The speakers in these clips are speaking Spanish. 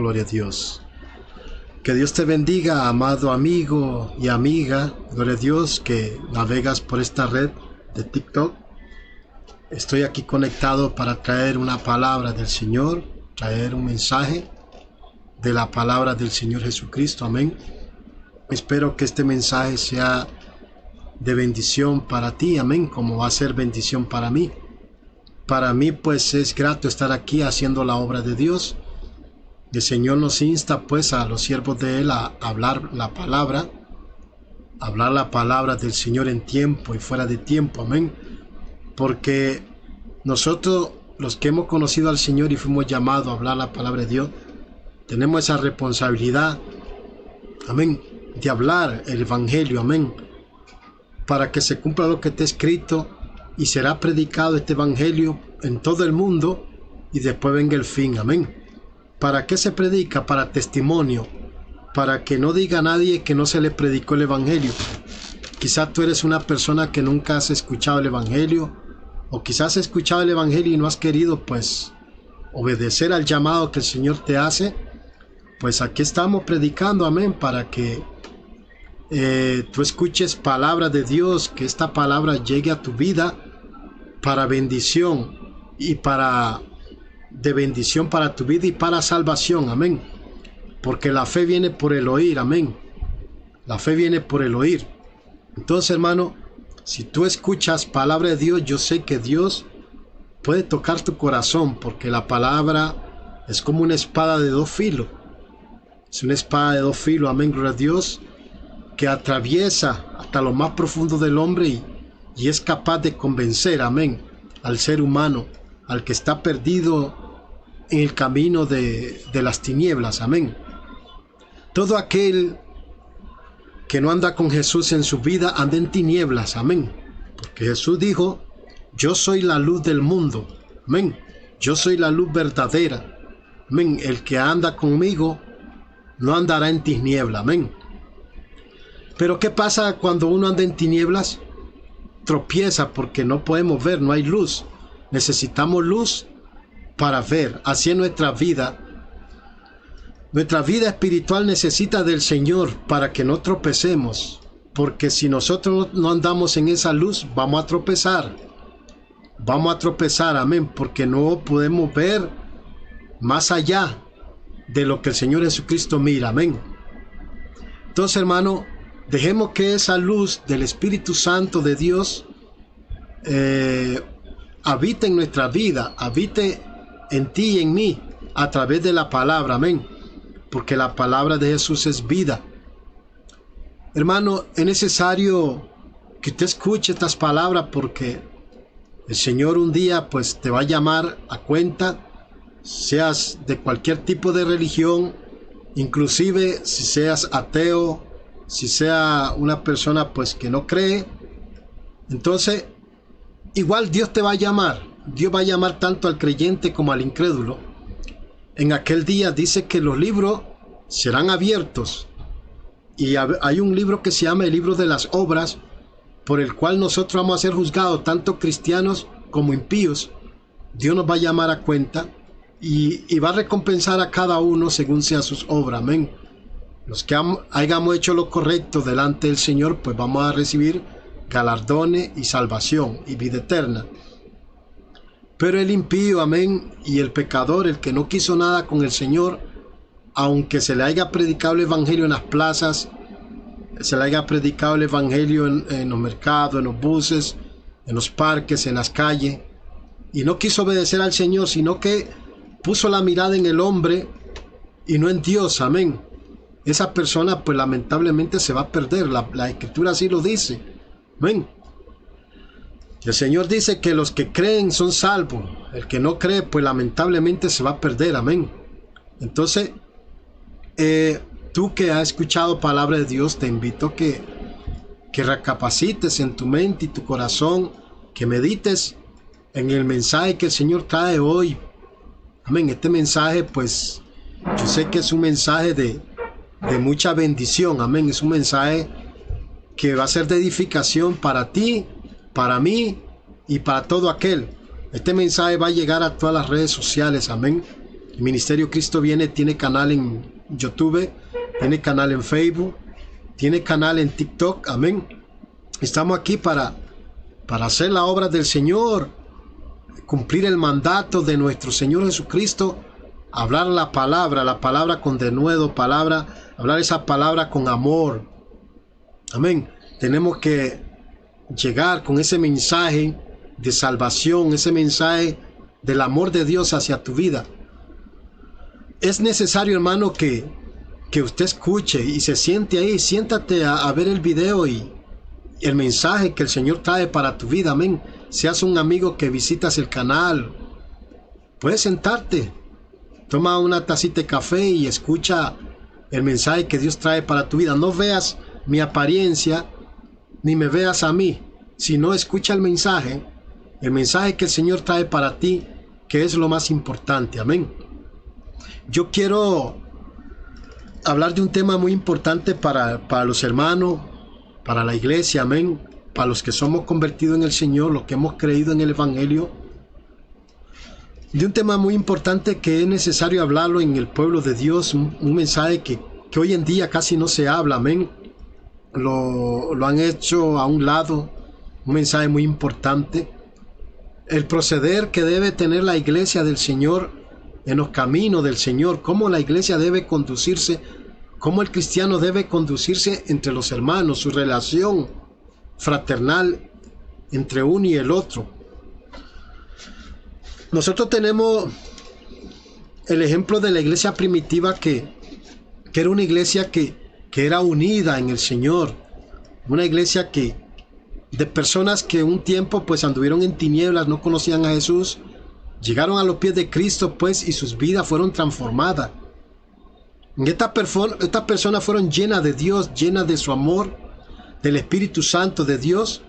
gloria a Dios. Que Dios te bendiga, amado amigo y amiga, gloria a Dios, que navegas por esta red de TikTok. Estoy aquí conectado para traer una palabra del Señor, traer un mensaje de la palabra del Señor Jesucristo, amén. Espero que este mensaje sea de bendición para ti, amén, como va a ser bendición para mí. Para mí, pues, es grato estar aquí haciendo la obra de Dios. El Señor nos insta, pues, a los siervos de Él a hablar la palabra del Señor en tiempo y fuera de tiempo, amén. Porque nosotros, los que hemos conocido al Señor y fuimos llamados a hablar la palabra de Dios, tenemos esa responsabilidad, amén, de hablar el Evangelio, amén, para que se cumpla lo que está escrito y será predicado este Evangelio en todo el mundo y después venga el fin, amén. ¿Para qué se predica? Para testimonio, para que no diga nadie que no se le predicó el Evangelio. Quizás tú eres una persona que nunca has escuchado el Evangelio, o quizás has escuchado el Evangelio y no has querido, pues, obedecer al llamado que el Señor te hace. Pues aquí estamos predicando, amén, para que tú escuches palabra de Dios, que esta palabra llegue a tu vida para bendición y de bendición para tu vida y para salvación, amén. Porque la fe viene por el oír, amén. La fe viene por el oír. Entonces, hermano, si tú escuchas palabra de Dios, yo sé que Dios puede tocar tu corazón, porque la palabra es como una espada de dos filos. Es una espada de dos filos, amén, gloria a Dios, que atraviesa hasta lo más profundo del hombre y es capaz de convencer, amén, al ser humano, al que está perdido en el camino de las tinieblas, amén. Todo aquel que no anda con Jesús en su vida anda en tinieblas, amén. Porque Jesús dijo, yo soy la luz del mundo, amén. Yo soy la luz verdadera, amén. El que anda conmigo no andará en tinieblas, amén. Pero ¿qué pasa cuando uno anda en tinieblas? Tropieza porque no podemos ver, no hay luz. Necesitamos luz para ver. Así es nuestra vida. Nuestra vida espiritual necesita del Señor para que no tropecemos. Porque si nosotros no andamos en esa luz, vamos a tropezar. Vamos a tropezar, amén, porque no podemos ver más allá de lo que el Señor Jesucristo mira, amén. Entonces, hermano, dejemos que esa luz del Espíritu Santo de Dios habite en nuestra vida, habite en ti y en mí, a través de la palabra, amén. Porque la palabra de Jesús es vida. Hermano, es necesario que usted escuche estas palabras porque el Señor un día pues te va a llamar a cuenta, seas de cualquier tipo de religión, inclusive si seas ateo, si sea una persona pues que no cree. Entonces, igual Dios te va a llamar. Dios va a llamar tanto al creyente como al incrédulo. En aquel día dice que los libros serán abiertos. Y hay un libro que se llama el libro de las obras, por el cual nosotros vamos a ser juzgados, tanto cristianos como impíos. Dios nos va a llamar a cuenta y va a recompensar a cada uno según sea sus obras. Amén. Los que hayamos hecho lo correcto delante del Señor, pues vamos a recibir galardones y salvación y vida eterna. Pero el impío, amén, y el pecador, el que no quiso nada con el Señor, aunque se le haya predicado el Evangelio en las plazas, se le haya predicado el Evangelio en los mercados, en los buses, en los parques, en las calles, y no quiso obedecer al Señor, sino que puso la mirada en el hombre y no en Dios, amén. Esa persona pues lamentablemente se va a perder, la Escritura así lo dice, amén. El Señor dice que los que creen son salvos, el que no cree pues lamentablemente se va a perder, amén. Entonces, tú que has escuchado palabra de Dios, te invito que recapacites en tu mente y tu corazón, que medites en el mensaje que el Señor trae hoy, amén. Este mensaje pues yo sé que es un mensaje de mucha bendición, amén. Es un mensaje que va a ser de edificación para ti, para mí y para todo aquel. Este mensaje va a llegar a todas las redes sociales, amén. El Ministerio Cristo Viene tiene canal en YouTube, tiene canal en Facebook, tiene canal en TikTok, amén. Estamos aquí para hacer la obra del Señor, cumplir el mandato de nuestro Señor Jesucristo, hablar la palabra con denuedo, hablar esa palabra con amor, amén. Tenemos que llegar con ese mensaje de salvación, ese mensaje del amor de Dios hacia tu vida. Es necesario, hermano, que usted escuche y se siente ahí, siéntate a ver el video y el mensaje que el Señor trae para tu vida, amén. Seas un amigo que visitas el canal, puedes sentarte, toma una tacita de café y escucha el mensaje que Dios trae para tu vida. No veas mi apariencia, ni me veas a mí, sino escucha el mensaje que el Señor trae para ti, que es lo más importante, amén. Yo quiero hablar de un tema muy importante para los hermanos, para la iglesia, amén, para los que somos convertidos en el Señor, los que hemos creído en el Evangelio, de un tema muy importante que es necesario hablarlo en el pueblo de Dios, un mensaje que hoy en día casi no se habla, amén. Lo han hecho a un lado, un mensaje muy importante. El proceder que debe tener la iglesia del Señor en los caminos del Señor, cómo la iglesia debe conducirse, cómo el cristiano debe conducirse entre los hermanos, su relación fraternal entre uno y el otro. Nosotros tenemos el ejemplo de la iglesia primitiva que era una iglesia que era unida en el Señor, una iglesia de personas que un tiempo pues anduvieron en tinieblas, no conocían a Jesús, llegaron a los pies de Cristo pues y sus vidas fueron transformadas. Estas personas fueron llenas de Dios, llenas de su amor, del Espíritu Santo de Dios,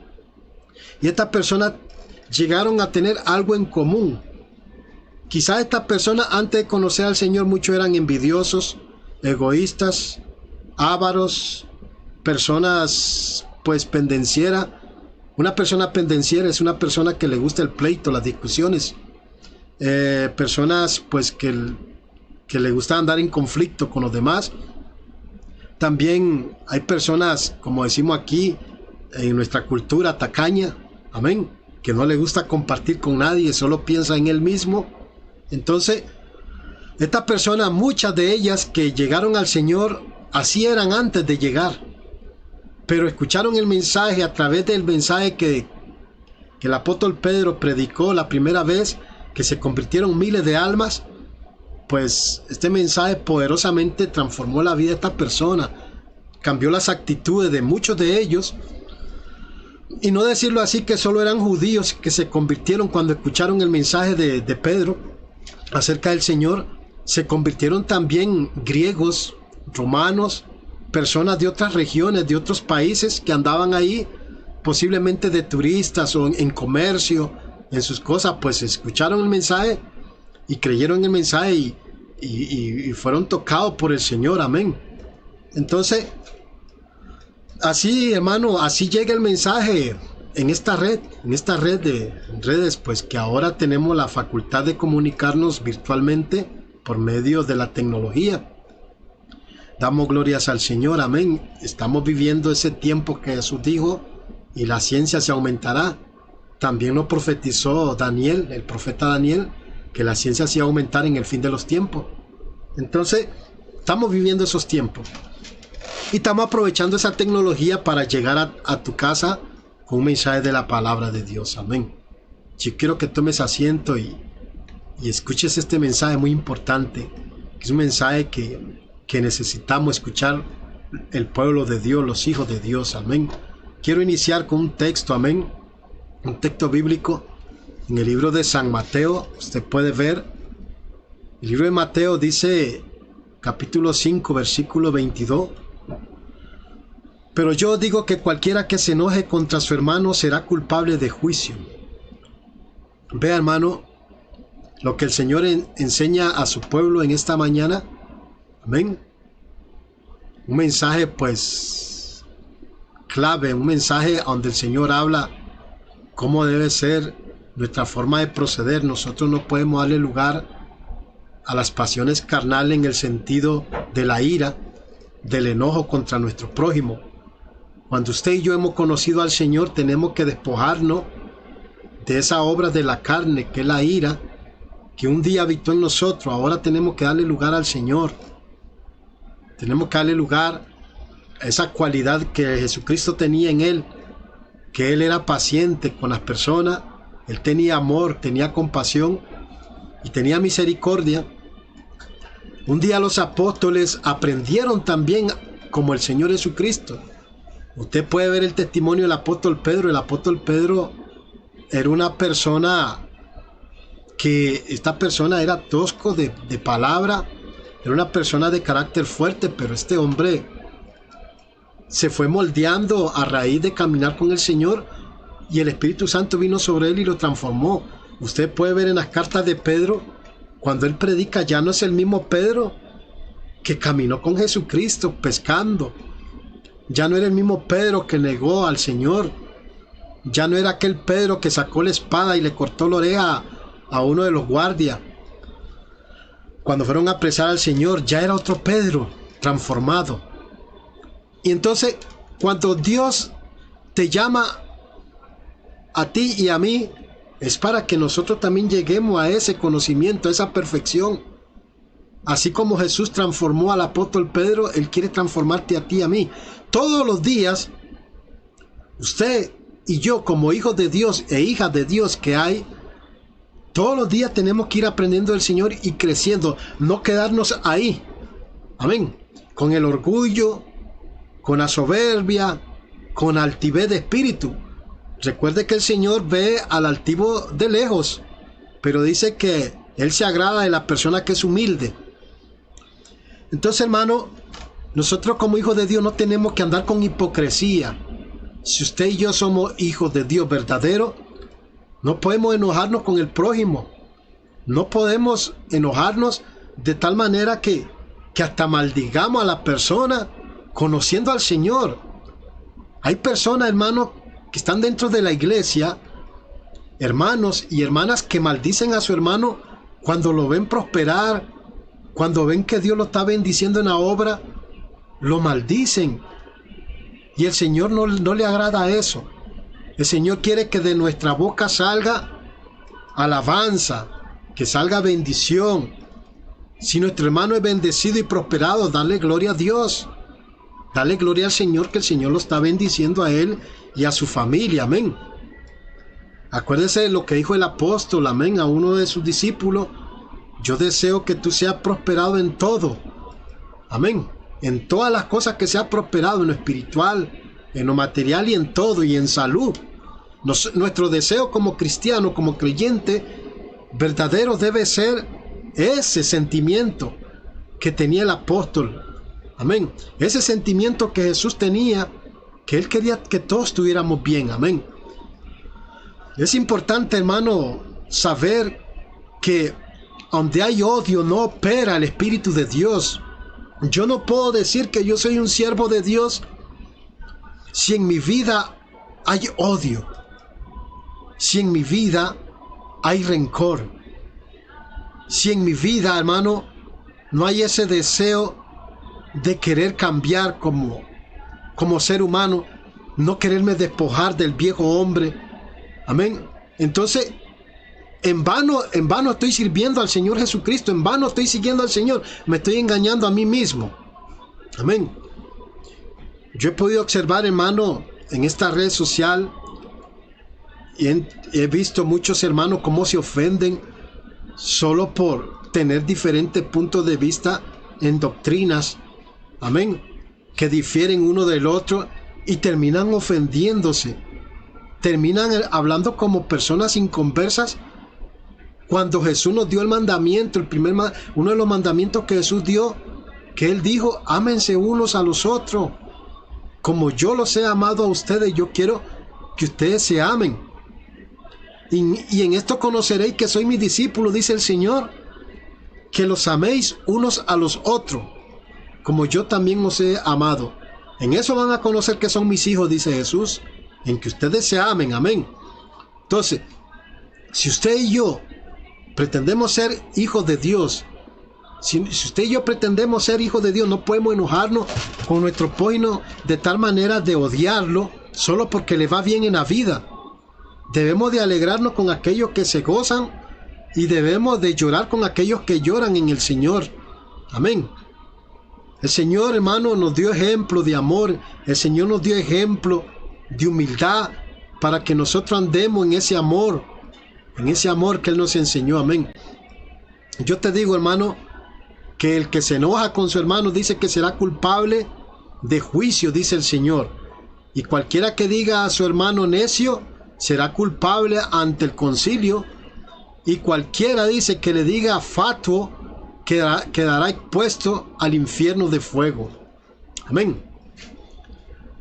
y estas personas llegaron a tener algo en común. Quizás estas personas antes de conocer al Señor muchos eran envidiosos, egoístas, ávaros, personas pues pendencieras. Una persona pendenciera es una persona que le gusta el pleito, las discusiones, personas pues que le gusta andar en conflicto con los demás. También hay personas, como decimos aquí en nuestra cultura, tacaña, amén, que no le gusta compartir con nadie, solo piensa en él mismo. Entonces, estas personas, muchas de ellas que llegaron al Señor, así eran antes de llegar, pero escucharon el mensaje a través del mensaje que el apóstol Pedro predicó la primera vez, que se convirtieron miles de almas. Pues este mensaje poderosamente transformó la vida de esta persona, cambió las actitudes de muchos de ellos. Y no decirlo así que solo eran judíos que se convirtieron cuando escucharon el mensaje de Pedro acerca del Señor, se convirtieron también griegos, romanos, personas de otras regiones, de otros países que andaban ahí, posiblemente de turistas o en comercio, en sus cosas, pues escucharon el mensaje y creyeron en el mensaje y fueron tocados por el Señor, amén. Entonces, así, hermano, así llega el mensaje en esta red de redes, pues que ahora tenemos la facultad de comunicarnos virtualmente por medio de la tecnología. Damos glorias al Señor, amén. Estamos viviendo ese tiempo que Jesús dijo, y la ciencia se aumentará. También lo profetizó Daniel, el profeta Daniel, que la ciencia se iba a aumentar en el fin de los tiempos. Entonces, estamos viviendo esos tiempos. Y estamos aprovechando esa tecnología para llegar a tu casa con un mensaje de la palabra de Dios. Amén. Yo quiero que tomes asiento y escuches este mensaje muy importante. Que es un mensaje que necesitamos escuchar el pueblo de Dios, los hijos de Dios. Amén. Quiero iniciar con un texto, amén. Un texto bíblico en el libro de San Mateo. Usted puede ver, el libro de Mateo dice, capítulo 5, versículo 22. Pero yo digo que cualquiera que se enoje contra su hermano será culpable de juicio. Vea, hermano, lo que el Señor enseña a su pueblo en esta mañana. Amén. Un mensaje pues clave, un mensaje donde el Señor habla cómo debe ser nuestra forma de proceder. Nosotros no podemos darle lugar a las pasiones carnales en el sentido de la ira, del enojo contra nuestro prójimo. Cuando usted y yo hemos conocido al Señor, tenemos que despojarnos de esa obra de la carne, que es la ira, que un día habitó en nosotros. Ahora tenemos que darle lugar al Señor. Tenemos que darle lugar a esa cualidad que Jesucristo tenía en Él, que Él era paciente con las personas, Él tenía amor, tenía compasión y tenía misericordia. Un día los apóstoles aprendieron también como el Señor Jesucristo. Usted puede ver el testimonio del apóstol Pedro. El apóstol Pedro era una persona que, esta persona era tosco de palabra, era una persona de carácter fuerte, pero este hombre se fue moldeando a raíz de caminar con el Señor y el Espíritu Santo vino sobre él y lo transformó. Usted puede ver en las cartas de Pedro, cuando él predica, ya no es el mismo Pedro que caminó con Jesucristo pescando. Ya no era el mismo Pedro que negó al Señor. Ya no era aquel Pedro que sacó la espada y le cortó la oreja a uno de los guardias cuando fueron a apresar al Señor. Ya era otro Pedro transformado. Y entonces, cuando Dios te llama a ti y a mí, es para que nosotros también lleguemos a ese conocimiento, a esa perfección. Así como Jesús transformó al apóstol Pedro, Él quiere transformarte a ti y a mí. Todos los días, usted y yo, como hijos de Dios e hijas de Dios que hay, todos los días tenemos que ir aprendiendo del Señor y creciendo, no quedarnos ahí. Amén. Con el orgullo, con la soberbia, con altivez de espíritu. Recuerde que el Señor ve al altivo de lejos, pero dice que Él se agrada de la persona que es humilde. Entonces, hermano, nosotros como hijos de Dios no tenemos que andar con hipocresía. Si usted y yo somos hijos de Dios verdaderos, no podemos enojarnos con el prójimo. No podemos enojarnos de tal manera que hasta maldigamos a la persona conociendo al Señor. Hay personas, hermanos, que están dentro de la iglesia, hermanos y hermanas que maldicen a su hermano cuando lo ven prosperar, cuando ven que Dios lo está bendiciendo en la obra, lo maldicen. Y el Señor no le agrada eso. El Señor quiere que de nuestra boca salga alabanza, que salga bendición. Si nuestro hermano es bendecido y prosperado, dale gloria a Dios. Dale gloria al Señor, que el Señor lo está bendiciendo a él y a su familia. Amén. Acuérdese de lo que dijo el apóstol, amén, a uno de sus discípulos. Yo deseo que tú seas prosperado en todo. Amén. En todas las cosas que seas prosperado, en lo espiritual, en lo material y en todo, y en salud. Nuestro deseo como cristiano, como creyente verdadero, debe ser ese sentimiento que tenía el apóstol. Amén. Ese sentimiento que Jesús tenía, que Él quería que todos estuviéramos bien. Amén. Es importante, hermano, saber que donde hay odio no opera el Espíritu de Dios. Yo no puedo decir que yo soy un siervo de Dios si en mi vida hay odio, si en mi vida hay rencor, si en mi vida, hermano, no hay ese deseo de querer cambiar como ser humano, no quererme despojar del viejo hombre. Amén. Entonces, en vano estoy sirviendo al Señor Jesucristo, en vano estoy siguiendo al Señor, me estoy engañando a mí mismo. Amén. Yo he podido observar, hermano, en esta red social, y he visto muchos hermanos cómo se ofenden solo por tener diferentes puntos de vista en doctrinas. Amén. Que difieren uno del otro y terminan ofendiéndose. Terminan hablando como personas inconversas, cuando Jesús nos dio el mandamiento, uno de los mandamientos que Jesús dio, que Él dijo: ámense unos a los otros. Como yo los he amado a ustedes, yo quiero que ustedes se amen. Y en esto conoceréis que soy mi discípulo, dice el Señor, que los améis unos a los otros, como yo también os he amado. En eso van a conocer que son mis hijos, dice Jesús, en que ustedes se amen. Amén. Entonces, si usted y yo pretendemos ser hijos de Dios, Si usted y yo pretendemos ser hijos de Dios, no podemos enojarnos con nuestro prójimo de tal manera de odiarlo solo porque le va bien en la vida. Debemos de alegrarnos con aquellos que se gozan y debemos de llorar con aquellos que lloran en el Señor. Amén. El Señor, hermano, nos dio ejemplo de amor. El Señor nos dio ejemplo de humildad para que nosotros andemos en ese amor que Él nos enseñó. Amén. Yo te digo, hermano, que el que se enoja con su hermano dice que será culpable de juicio, dice el Señor. Y cualquiera que diga a su hermano necio será culpable ante el concilio. Y cualquiera, dice, que le diga fatuo quedará expuesto al infierno de fuego. Amén.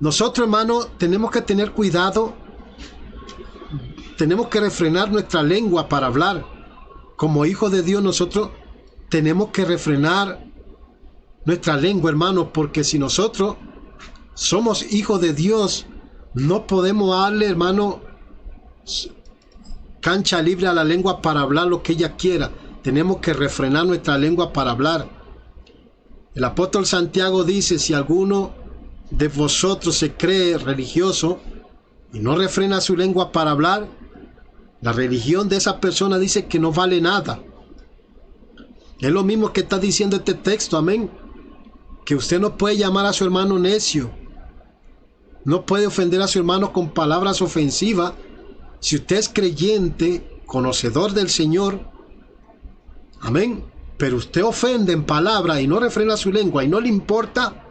Nosotros, hermano, tenemos que tener cuidado. Tenemos que refrenar nuestra lengua para hablar. Como hijos de Dios, nosotros tenemos que refrenar nuestra lengua, hermano, porque si nosotros somos hijos de Dios, no podemos darle, hermano, cancha libre a la lengua para hablar lo que ella quiera. Tenemos que refrenar nuestra lengua para hablar. El apóstol Santiago dice: si alguno de vosotros se cree religioso y no refrena su lengua para hablar, la religión de esa persona, dice, que no vale nada. Es lo mismo que está diciendo este texto, amén. Que usted no puede llamar a su hermano necio. No puede ofender a su hermano con palabras ofensivas. Si usted es creyente, conocedor del Señor, amén, pero usted ofende en palabra y no refrena su lengua y no le importa,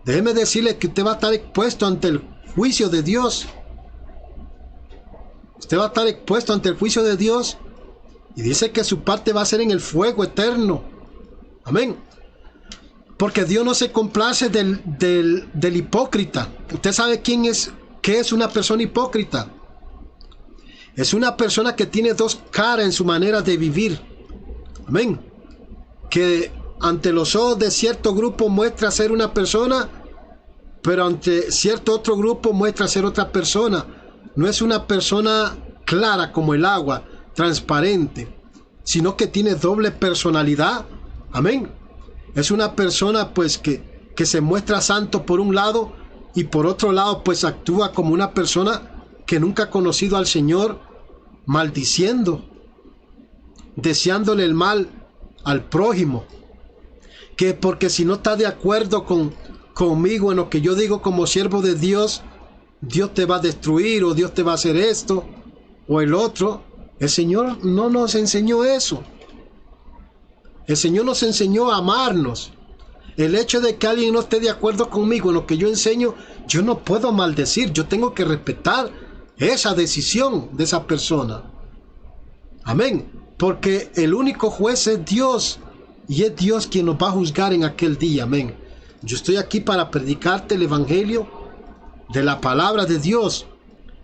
déjeme decirle que usted va a estar expuesto ante el juicio de Dios. Usted va a estar expuesto ante el juicio de Dios. Y dice que su parte va a ser en el fuego eterno. Amén. Porque Dios no se complace del hipócrita. Usted sabe qué es una persona hipócrita. Es una persona que tiene dos caras en su manera de vivir. Amén. Que ante los ojos de cierto grupo muestra ser una persona, pero ante cierto otro grupo muestra ser otra persona. No es una persona clara como el agua, transparente, sino que tiene doble personalidad. Amén. Es una persona pues que se muestra santo por un lado y por otro lado pues actúa como una persona que nunca ha conocido al Señor, maldiciendo, deseándole el mal al prójimo, que porque si no está de acuerdo conmigo en lo que yo digo como siervo de Dios, Dios te va a destruir o Dios te va a hacer esto o el otro. El Señor no nos enseñó eso. El Señor nos enseñó a amarnos. El hecho de que alguien no esté de acuerdo conmigo en lo que yo enseño, yo no puedo maldecir. Yo tengo que respetar esa decisión de esa persona. Amén. Porque el único juez es Dios. Y es Dios quien nos va a juzgar en aquel día. Amén. Yo estoy aquí para predicarte el evangelio de la palabra de Dios.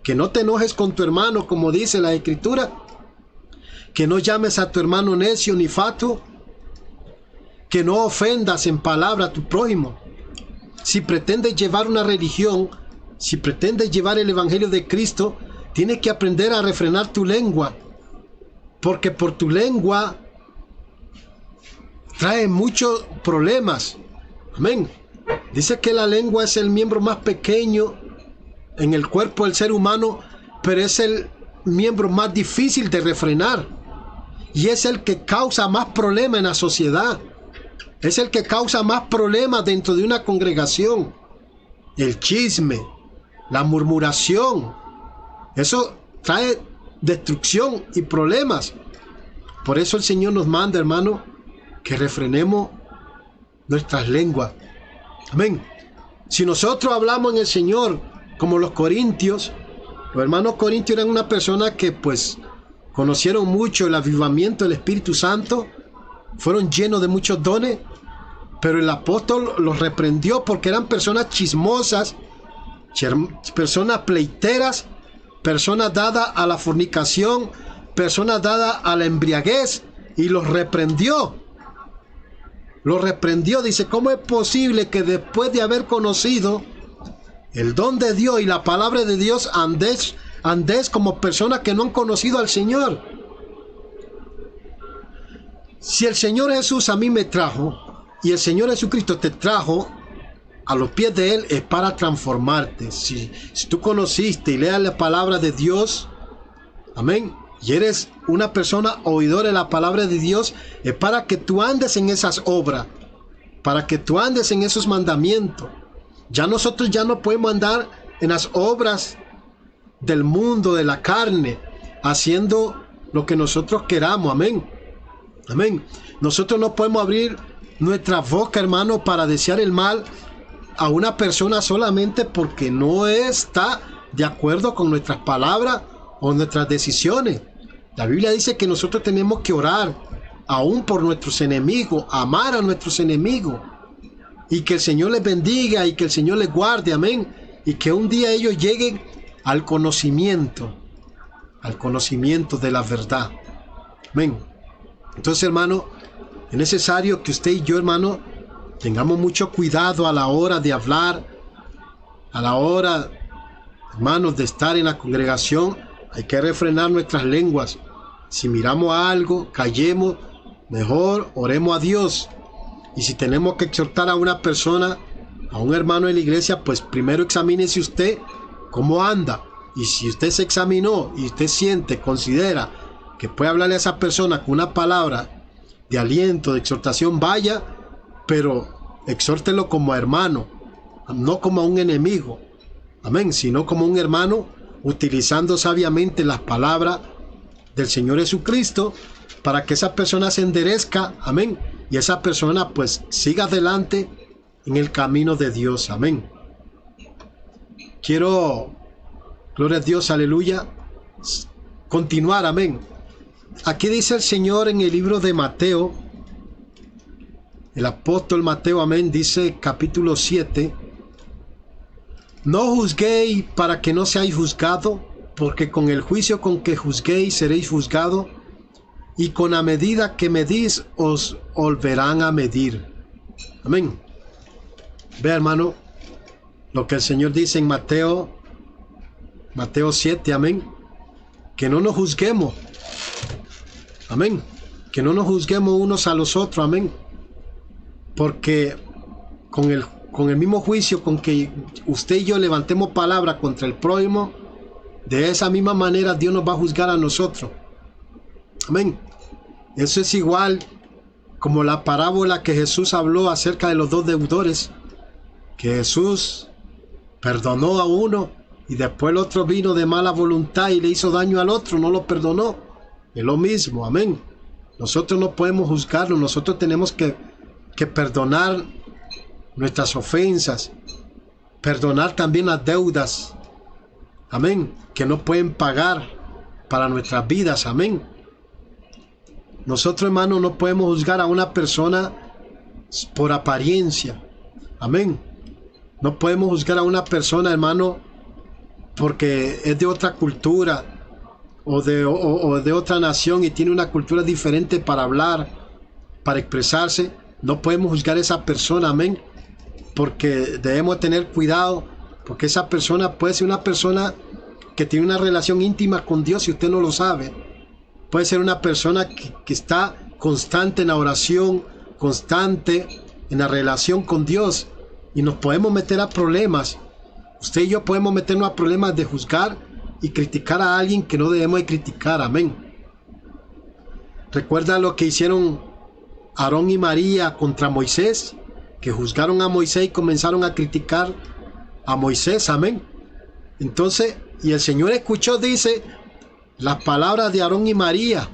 Que no te enojes con tu hermano, como dice la Escritura. Que no llames a tu hermano necio ni fatuo. Que no ofendas en palabra a tu prójimo. Si pretendes llevar una religión, si pretendes llevar el evangelio de Cristo, tienes que aprender a refrenar tu lengua. Porque por tu lengua trae muchos problemas. Amén. Dice que la lengua es el miembro más pequeño en el cuerpo del ser humano, pero es el miembro más difícil de refrenar. Y es el que causa más problemas en la sociedad. Es el que causa más problemas dentro de una congregación. El chisme, la murmuración, eso trae destrucción y problemas. Por eso el Señor nos manda, hermano, que refrenemos nuestras lenguas. Amén. Si nosotros hablamos en el Señor como los corintios, los hermanos corintios eran una persona que pues conocieron mucho el avivamiento del Espíritu Santo, fueron llenos de muchos dones, pero el apóstol los reprendió porque eran personas chismosas, personas pleiteras, personas dadas a la fornicación, personas dadas a la embriaguez, y los reprendió. Los reprendió, dice, ¿cómo es posible que después de haber conocido el don de Dios y la palabra de Dios andés como personas que no han conocido al Señor? Si el Señor Jesús a mí me trajo y el Señor Jesucristo te trajo a los pies de Él, es para transformarte. Si tú conociste y leas la palabra de Dios, amén, y eres una persona oidora de la palabra de Dios, es para que tú andes en esas obras, para que tú andes en esos mandamientos. Ya nosotros ya no podemos andar en las obras del mundo, de la carne, haciendo lo que nosotros queramos, amén. Amén. Nosotros no podemos abrir nuestra boca, hermano, para desear el mal a una persona solamente porque no está de acuerdo con nuestras palabras o nuestras decisiones. La Biblia dice que nosotros tenemos que orar aún por nuestros enemigos, amar a nuestros enemigos, y que el Señor les bendiga y que el Señor les guarde, amén, y que un día ellos lleguen al conocimiento de la verdad, amén. Entonces, hermano, es necesario que usted y yo, hermano, tengamos mucho cuidado a la hora de hablar, a la hora, hermanos, de estar en la congregación. Hay que refrenar nuestras lenguas. Si miramos algo, callemos, mejor oremos a Dios. Y si tenemos que exhortar a una persona, a un hermano de la iglesia, pues primero examínese usted cómo anda. Y si usted se examinó y usted siente, considera que puede hablarle a esa persona con una palabra de aliento, de exhortación, vaya, pero exhórtelo como hermano, no como a un enemigo, amén, sino como un hermano, utilizando sabiamente las palabras del Señor Jesucristo, para que esa persona se enderezca, amén, y esa persona pues siga adelante en el camino de Dios, amén. Quiero, gloria a Dios, aleluya, continuar, amén. Aquí dice el Señor en el libro de Mateo, el apóstol Mateo, amén, dice capítulo 7, no juzguéis para que no seáis juzgados, porque con el juicio con que juzguéis seréis juzgados, y con la medida que medís os volverán a medir. Amén. Ve, hermano, lo que el Señor dice en Mateo 7, amén, que no nos juzguemos. Amén. Que no nos juzguemos unos a los otros. Amén. Porque con el mismo juicio con que usted y yo levantemos palabra contra el prójimo, de esa misma manera Dios nos va a juzgar a nosotros. Amén. Eso es igual como la parábola que Jesús habló acerca de los dos deudores, que Jesús perdonó a uno y después el otro vino de mala voluntad y le hizo daño al otro, no lo perdonó. Es lo mismo, amén. Nosotros no podemos juzgarlo, nosotros tenemos que perdonar nuestras ofensas, perdonar también las deudas, amén, que no pueden pagar para nuestras vidas, amén. Nosotros, hermanos, no podemos juzgar a una persona por apariencia, amén. No podemos juzgar a una persona, hermano, porque es de otra cultura o de otra nación y tiene una cultura diferente para hablar, para expresarse. No podemos juzgar a esa persona, amén, porque debemos tener cuidado, porque esa persona puede ser una persona que tiene una relación íntima con Dios y usted no lo sabe. Puede ser una persona que está constante en la oración, constante en la relación con Dios, y nos podemos meter a problemas. Usted y yo podemos meternos a problemas de juzgar y criticar a alguien que no debemos de criticar, amén. ¿Recuerda lo que hicieron Aarón y María contra Moisés? Que juzgaron a Moisés y comenzaron a criticar a Moisés, amén. Entonces, y el Señor escuchó, dice, las palabras de Aarón y María,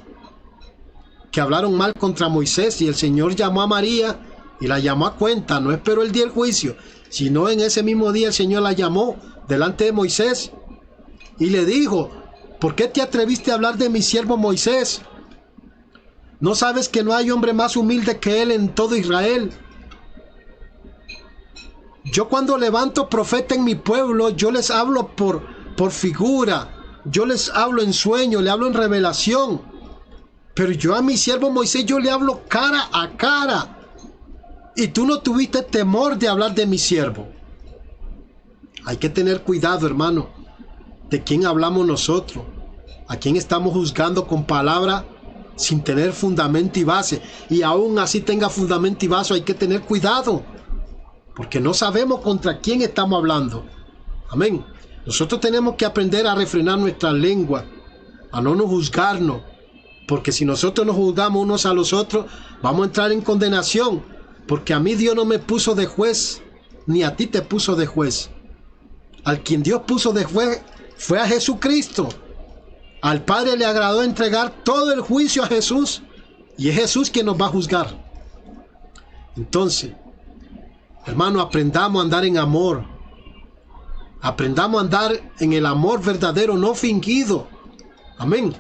que hablaron mal contra Moisés, y el Señor llamó a María y la llamó a cuenta. No esperó el día del juicio, sino en ese mismo día el Señor la llamó delante de Moisés y le dijo: ¿por qué te atreviste a hablar de mi siervo Moisés? ¿No sabes que no hay hombre más humilde que él en todo Israel? Yo cuando levanto profeta en mi pueblo, yo les hablo por figura, yo les hablo en sueño, le hablo en revelación, pero yo a mi siervo Moisés yo le hablo cara a cara, y tú no tuviste temor de hablar de mi siervo. Hay que tener cuidado, hermano, de quién hablamos nosotros, a quién estamos juzgando con palabra sin tener fundamento y base. Y aún así tenga fundamento y base, hay que tener cuidado, porque no sabemos contra quién estamos hablando. Amén. Nosotros tenemos que aprender a refrenar nuestra lengua, a no nos juzgarnos, porque si nosotros nos juzgamos unos a los otros, vamos a entrar en condenación, porque a mí Dios no me puso de juez, ni a ti te puso de juez. Al quien Dios puso de juez fue a Jesucristo. Al Padre le agradó entregar todo el juicio a Jesús, y es Jesús quien nos va a juzgar. Entonces, hermano, aprendamos a andar en amor. Aprendamos a andar en el amor verdadero, no fingido. Amén.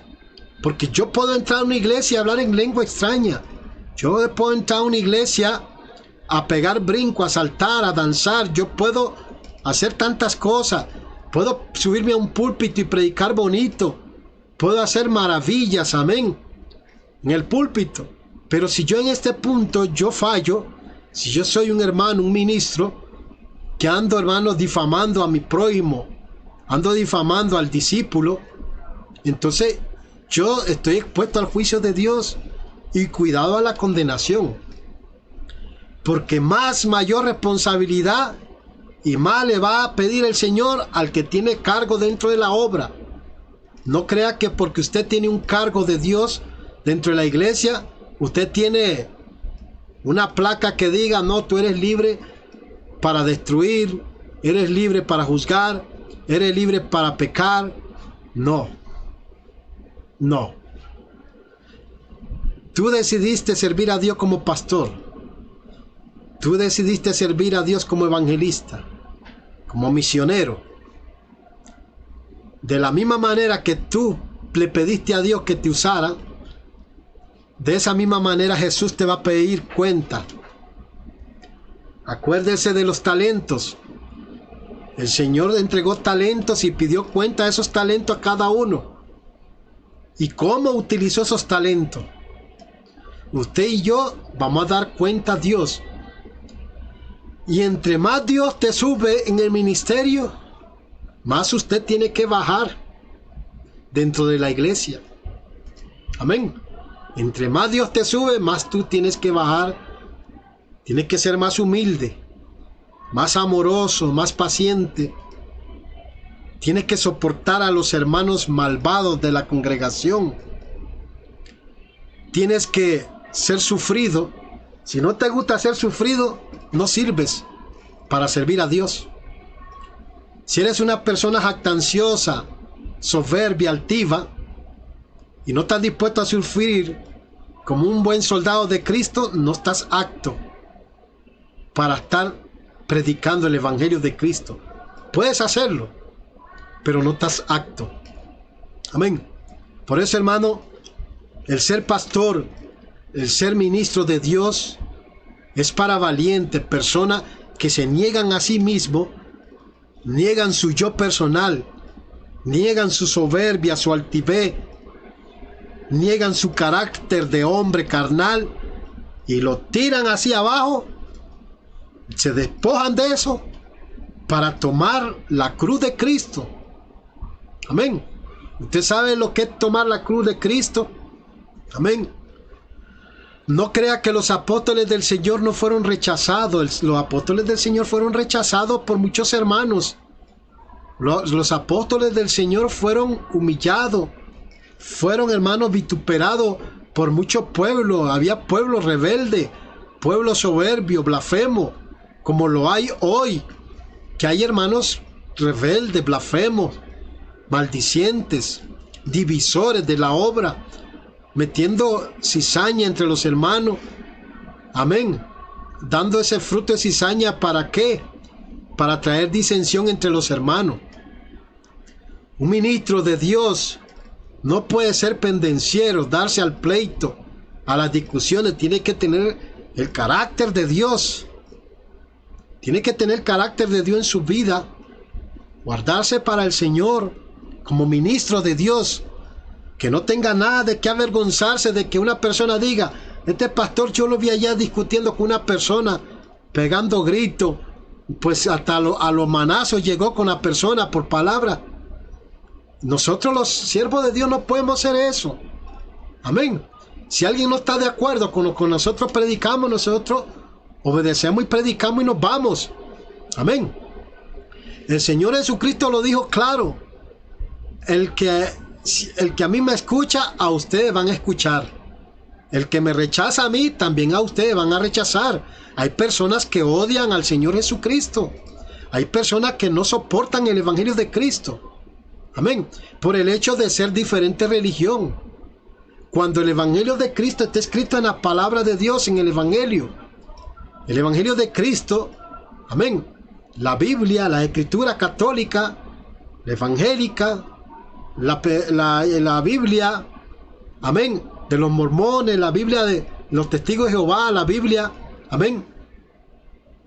Porque yo puedo entrar a una iglesia y hablar en lengua extraña. Yo puedo entrar a una iglesia a pegar brinco, a saltar, a danzar. Yo puedo hacer tantas cosas. Puedo subirme a un púlpito y predicar bonito. Puedo hacer maravillas, amén, en el púlpito. Pero si yo en este punto yo fallo, si yo soy un hermano, un ministro, que ando, hermano, difamando a mi prójimo, ando difamando al discípulo, entonces yo estoy expuesto al juicio de Dios y cuidado a la condenación. Porque mayor responsabilidad y más le va a pedir el Señor al que tiene cargo dentro de la obra. No crea que porque usted tiene un cargo de Dios dentro de la iglesia, usted tiene una placa que diga, no, tú eres libre para destruir, eres libre para juzgar, eres libre para pecar. No. No. Tú decidiste servir a Dios como pastor. Tú decidiste servir a Dios como evangelista, como misionero. De la misma manera que tú le pediste a Dios que te usara, de esa misma manera Jesús te va a pedir cuenta. Acuérdese de los talentos. El Señor entregó talentos y pidió cuenta de esos talentos a cada uno. ¿Y cómo utilizó esos talentos? Usted y yo vamos a dar cuenta a Dios. Y entre más Dios te sube en el ministerio, más usted tiene que bajar dentro de la iglesia. Amén. Entre más Dios te sube, más tú tienes que bajar. Tienes que ser más humilde, más amoroso, más paciente. Tienes que soportar a los hermanos malvados de la congregación. Tienes que ser sufrido. Si no te gusta ser sufrido, no sirves para servir a Dios. Si eres una persona jactanciosa, soberbia, altiva, y no estás dispuesto a sufrir como un buen soldado de Cristo, no estás apto para estar predicando el evangelio de Cristo. Puedes hacerlo, pero no estás apto. Amén. Por eso, hermano, el ser pastor, el ser ministro de Dios, es para valientes, personas que se niegan a sí mismo, niegan su yo personal, niegan su soberbia, su altivez, niegan su carácter de hombre carnal y lo tiran hacia abajo, se despojan de eso para tomar la cruz de Cristo. Amén. ¿Usted sabe lo que es tomar la cruz de Cristo? Amén. No crea que los apóstoles del Señor no fueron rechazados. Los apóstoles del Señor fueron rechazados por muchos hermanos. Los apóstoles del Señor fueron humillados. Fueron, hermanos, vituperados por muchos pueblos. Había pueblos rebeldes, pueblos soberbios, blasfemos, como lo hay hoy. Que hay hermanos rebeldes, blasfemos, maldicientes, divisores de la obra, metiendo cizaña entre los hermanos. Amén. Dando ese fruto de cizaña, ¿para qué? Para traer disensión entre los hermanos. Un ministro de Dios no puede ser pendenciero, darse al pleito, a las discusiones. Tiene que tener el carácter de Dios. Tiene que tener el carácter de Dios en su vida. Guardarse para el Señor como ministro de Dios. Que no tenga nada de qué avergonzarse de que una persona diga: este pastor yo lo vi allá discutiendo con una persona, pegando gritos, pues hasta a los manazos llegó con la persona por palabra. Nosotros los siervos de Dios no podemos hacer eso. Amén. Si alguien no está de acuerdo con lo que nosotros predicamos, nosotros obedecemos y predicamos y nos vamos. Amén. El Señor Jesucristo lo dijo claro. El que a mí me escucha, a ustedes van a escuchar. El que me rechaza a mí, también a ustedes van a rechazar. Hay personas que odian al Señor Jesucristo. Hay personas que no soportan el Evangelio de Cristo. Amén. Por el hecho de ser diferente religión. Cuando el Evangelio de Cristo está escrito en la palabra de Dios, en el Evangelio. El Evangelio de Cristo, amén. La Biblia, la Escritura católica, la evangélica, la Biblia, amén, de los mormones, la Biblia de los testigos de Jehová, la Biblia, amén,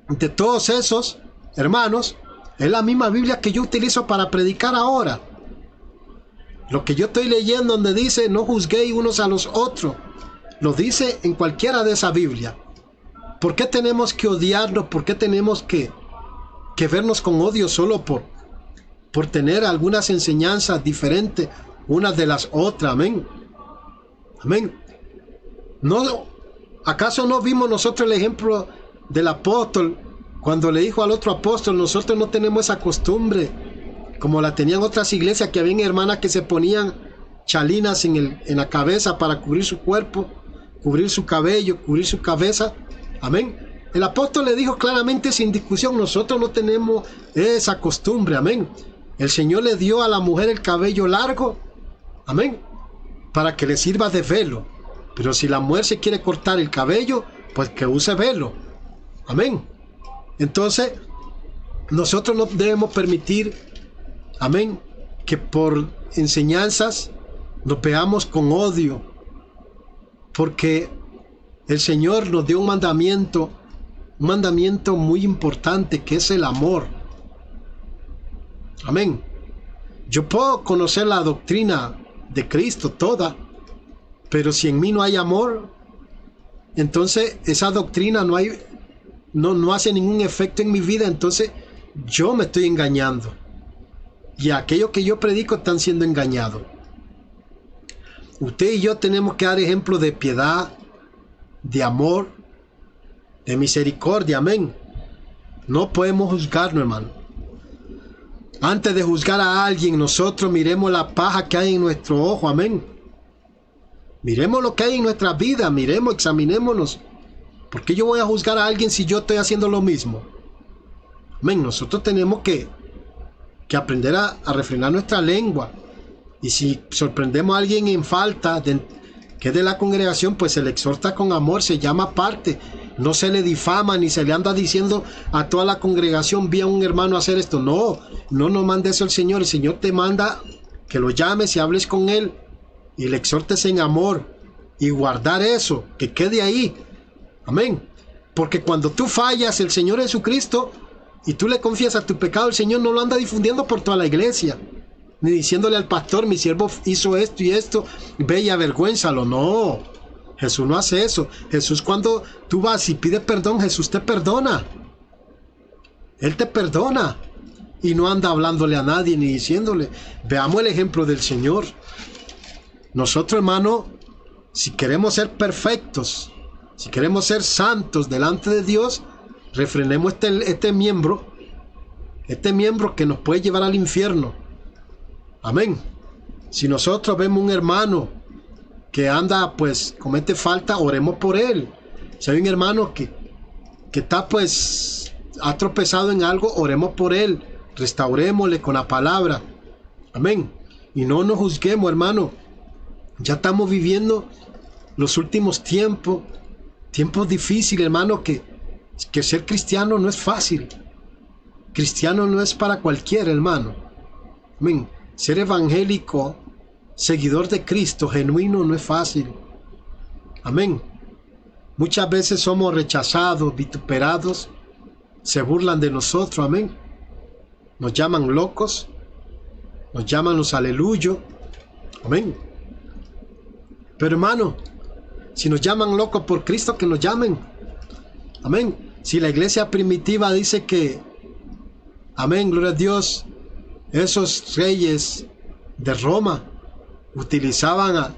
de todos esos hermanos, es la misma Biblia que yo utilizo para predicar ahora. Lo que yo estoy leyendo donde dice no juzguéis unos a los otros, lo dice en cualquiera de esa Biblia. ¿Por qué tenemos que odiarnos? ¿Por qué tenemos que vernos con odio solo por tener algunas enseñanzas diferentes unas de las otras? Amén. Amén. ¿No, acaso no vimos nosotros el ejemplo del apóstol cuando le dijo al otro apóstol, nosotros no tenemos esa costumbre como la tenían otras iglesias, que habían hermanas que se ponían chalinas en la cabeza para cubrir su cuerpo, cubrir su cabello, cubrir su cabeza? Amén. El apóstol le dijo claramente, sin discusión, nosotros no tenemos esa costumbre. Amén. El Señor le dio a la mujer el cabello largo, amén, para que le sirva de velo. Pero si la mujer se quiere cortar el cabello, pues que use velo. Amén. Entonces, nosotros no debemos permitir, amén, que por enseñanzas nos veamos con odio, porque el Señor nos dio un mandamiento muy importante, que es el amor. Amén. Yo puedo conocer la doctrina de Cristo toda, pero si en mí no hay amor, entonces esa doctrina no hace ningún efecto en mi vida. Entonces yo me estoy engañando, y aquellos que yo predico están siendo engañados. Usted y yo tenemos que dar ejemplo de piedad, de amor, de misericordia. Amén. No podemos juzgarnos, hermano. Antes de juzgar a alguien, nosotros miremos la paja que hay en nuestro ojo. Amén. Miremos lo que hay en nuestra vida. Miremos, examinémonos. ¿Por qué yo voy a juzgar a alguien si yo estoy haciendo lo mismo? Amén. Nosotros tenemos que aprender a refrenar nuestra lengua. Y si sorprendemos a alguien en falta, que es de la congregación, pues se le exhorta con amor, se llama aparte. No se le difama ni se le anda diciendo a toda la congregación, vi a un hermano hacer esto. No manda eso el Señor. El Señor te manda que lo llames y hables con él y le exhortes en amor, y guardar eso, que quede ahí. Amén. Porque cuando tú fallas, el Señor Jesucristo, y tú le confiesas tu pecado, el Señor no lo anda difundiendo por toda la iglesia, ni diciéndole al pastor, mi siervo hizo esto y esto, ve y avergüénzalo. No, Jesús no hace eso. Jesús, cuando tú vas y pides perdón, Jesús te perdona. Él te perdona. Y no anda hablándole a nadie ni diciéndole. Veamos el ejemplo del Señor. Nosotros, hermano, si queremos ser perfectos, si queremos ser santos delante de Dios, refrenemos este miembro que nos puede llevar al infierno. Amén. Si nosotros vemos un hermano que anda, pues, comete falta, oremos por él. Si hay un hermano que está, pues, ha tropezado en algo, oremos por él. Restaurémosle con la palabra. Amén. Y no nos juzguemos, hermano. Ya estamos viviendo los últimos tiempos difíciles, hermano, que ser cristiano no es fácil. Cristiano no es para cualquiera, hermano. Amén. Ser evangélico, seguidor de Cristo, genuino, no es fácil. Amén. Muchas veces somos rechazados, vituperados, se burlan de nosotros. Amén. Nos llaman locos, nos llaman los aleluyos. Amén. Pero, hermano, si nos llaman locos por Cristo, que nos llamen. Amén. Si la iglesia primitiva dice que, amén, gloria a Dios, esos reyes de Roma utilizaban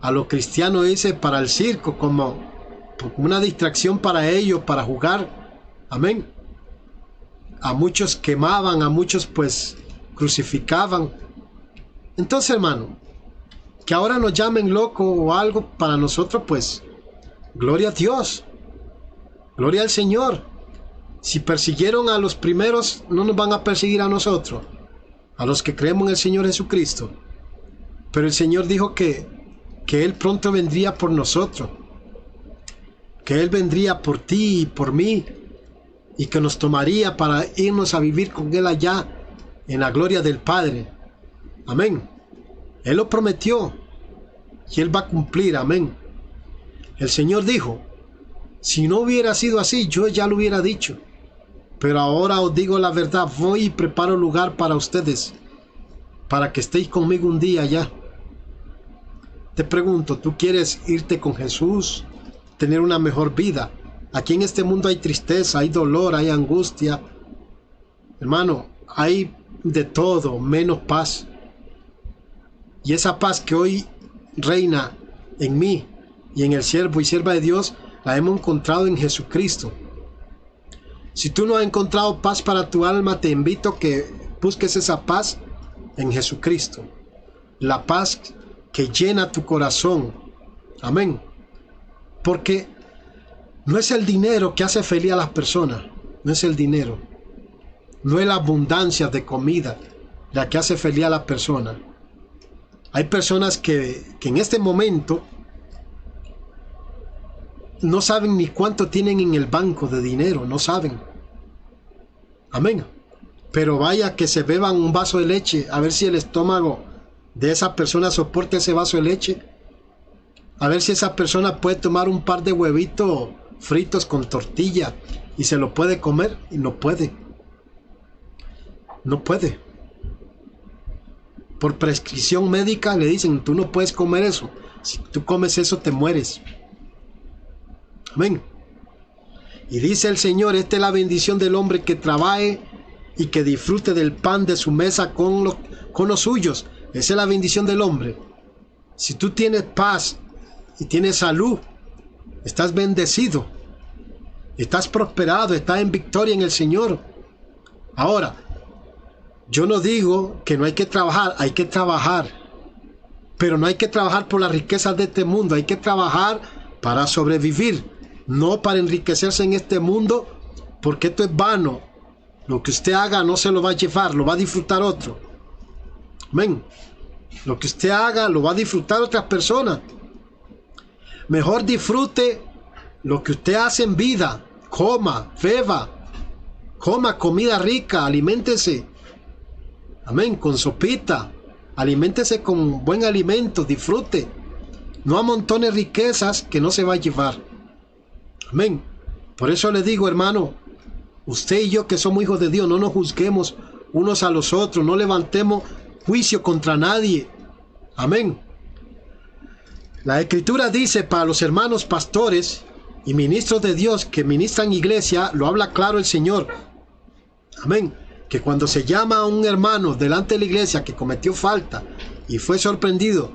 a los cristianos, dice, para el circo, como una distracción para ellos, para jugar. Amén. A muchos quemaban, a muchos pues crucificaban. Entonces, hermano, que ahora nos llamen loco o algo, para nosotros pues gloria a Dios, gloria al Señor. Si persiguieron a los primeros, no nos van a perseguir a nosotros, a los que creemos en el Señor Jesucristo. Pero el Señor dijo que Él pronto vendría por nosotros, que Él vendría por ti y por mí, y que nos tomaría para irnos a vivir con Él allá en la gloria del Padre. Amén. Él lo prometió y Él va a cumplir. Amén. El Señor dijo, si no hubiera sido así, yo ya lo hubiera dicho. Pero ahora os digo la verdad, voy y preparo lugar para ustedes, para que estéis conmigo un día allá. Te pregunto, ¿tú quieres irte con Jesús, tener una mejor vida? Aquí en este mundo hay tristeza, hay dolor, hay angustia. Hermano, hay de todo menos paz. Y esa paz que hoy reina en mí y en el siervo y sierva de Dios, la hemos encontrado en Jesucristo. Si tú no has encontrado paz para tu alma, te invito a que busques esa paz en Jesucristo. La paz que llena tu corazón. Amén. Porque no es el dinero que hace feliz a las personas. No es el dinero. No es la abundancia de comida la que hace feliz a las personas. Hay personas que en este momento no saben ni cuánto tienen en el banco de dinero. No saben. Amén. Pero vaya que se beban un vaso de leche, a ver si el estómago de esa persona soporta ese vaso de leche. A ver si esa persona puede tomar un par de huevitos fritos con tortilla y se lo puede comer, y no puede. No puede. Por prescripción médica le dicen, tú no puedes comer eso. Si tú comes eso te mueres. Amén. Y dice el Señor, esta es la bendición del hombre que trabaje y que disfrute del pan de su mesa con los suyos. Esa es la bendición del hombre. Si tú tienes paz y tienes salud, estás bendecido, estás prosperado, estás en victoria en el Señor. Ahora, yo no digo que no hay que trabajar, pero no hay que trabajar por las riquezas de este mundo, hay que trabajar para sobrevivir, no para enriquecerse en este mundo, porque esto es vano. Lo que usted haga no se lo va a llevar, lo va a disfrutar otro. Amén. Lo que usted haga lo va a disfrutar otras personas. Mejor disfrute lo que usted hace en vida. Coma, beba, coma comida rica, aliméntese. Amén, con sopita. Aliméntese con buen alimento, disfrute. No amontone riquezas que no se va a llevar. Amén. Por eso le digo, hermano, usted y yo que somos hijos de Dios, no nos juzguemos unos a los otros, no levantemos juicio contra nadie. Amén. La Escritura dice para los hermanos pastores y ministros de Dios que ministran iglesia, lo habla claro el Señor. Amén. Que cuando se llama a un hermano delante de la iglesia que cometió falta y fue sorprendido,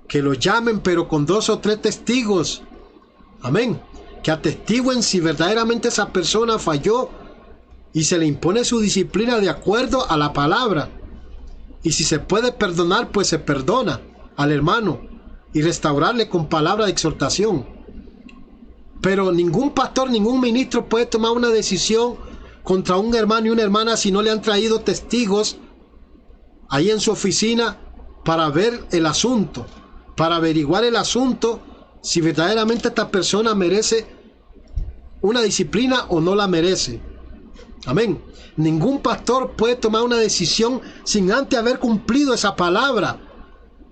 que lo llamen pero con 2 o 3 testigos. Amén. Que atestiguen si verdaderamente esa persona falló y se le impone su disciplina de acuerdo a la palabra. Y si se puede perdonar, pues se perdona al hermano y restaurarle con palabra de exhortación. Pero ningún pastor, ningún ministro puede tomar una decisión contra un hermano y una hermana si no le han traído testigos ahí en su oficina para ver el asunto, para averiguar el asunto, si verdaderamente esta persona merece una disciplina o no la merece. Amén. Ningún pastor puede tomar una decisión sin antes haber cumplido esa palabra.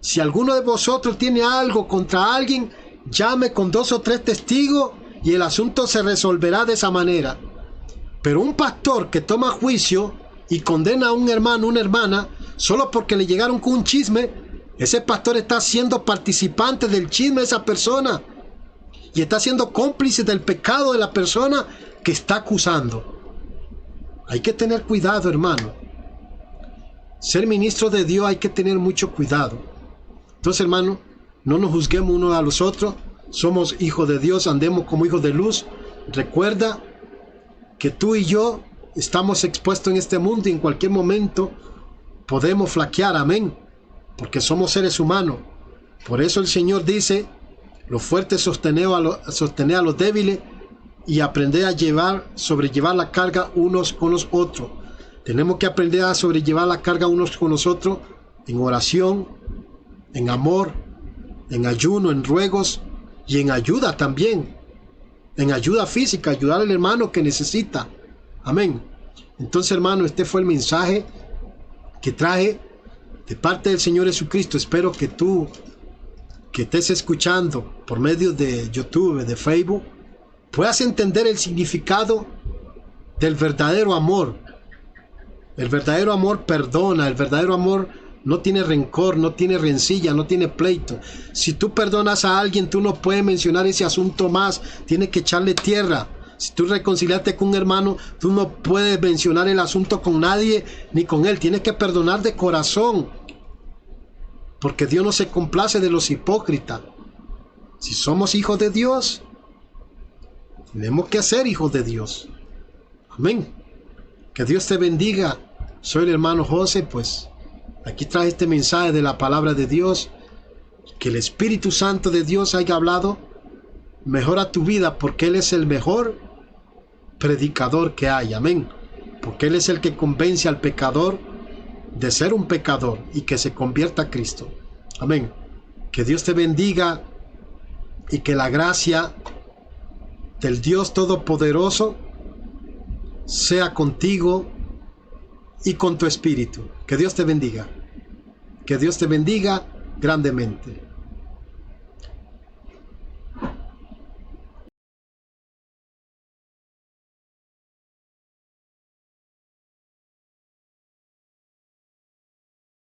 Si alguno de vosotros tiene algo contra alguien, llame con 2 o 3 testigos y el asunto se resolverá de esa manera. Pero un pastor que toma juicio y condena a un hermano o una hermana solo porque le llegaron con un chisme, ese pastor está siendo participante del chisme de esa persona y está siendo cómplice del pecado de la persona que está acusando. Hay que tener cuidado, hermano. Ser ministro de Dios hay que tener mucho cuidado. Entonces, hermano, No nos juzguemos unos a los otros. Somos hijos de Dios, andemos como hijos de luz. Recuerda que tú y yo estamos expuestos en este mundo y en cualquier momento podemos flaquear, amén, porque somos seres humanos. Por eso el Señor dice: los fuertes sostener a los débiles y aprender a sobrellevar la carga unos con los otros. Tenemos que aprender a sobrellevar la carga unos con los otros en oración, en amor, en ayuno, en ruegos y en ayuda también, en ayuda física, ayudar al hermano que necesita. Amén. Entonces, hermano, este fue el mensaje que traje de parte del Señor Jesucristo. Espero que tú, que estés escuchando por medio de YouTube, de Facebook, puedas entender el significado del verdadero amor. El verdadero amor perdona, el verdadero amor no tiene rencor, no tiene rencilla, no tiene pleito. Si tú perdonas a alguien, tú no puedes mencionar ese asunto más, tienes que echarle tierra. Si tú reconciliaste con un hermano, tú no puedes mencionar el asunto con nadie ni con él, tienes que perdonar de corazón, porque Dios no se complace de los hipócritas. Si somos hijos de Dios, tenemos que ser hijos de Dios. Amén. Que Dios te bendiga. Soy el hermano José, pues aquí trae este mensaje de la palabra de Dios. Que el Espíritu Santo de Dios haya hablado. Mejora tu vida, porque Él es el mejor predicador que hay. Amén. Porque Él es el que convence al pecador de ser un pecador y que se convierta a Cristo. Amén. Que Dios te bendiga y que la gracia del Dios Todopoderoso sea contigo y con tu espíritu. Que Dios te bendiga. Que Dios te bendiga grandemente.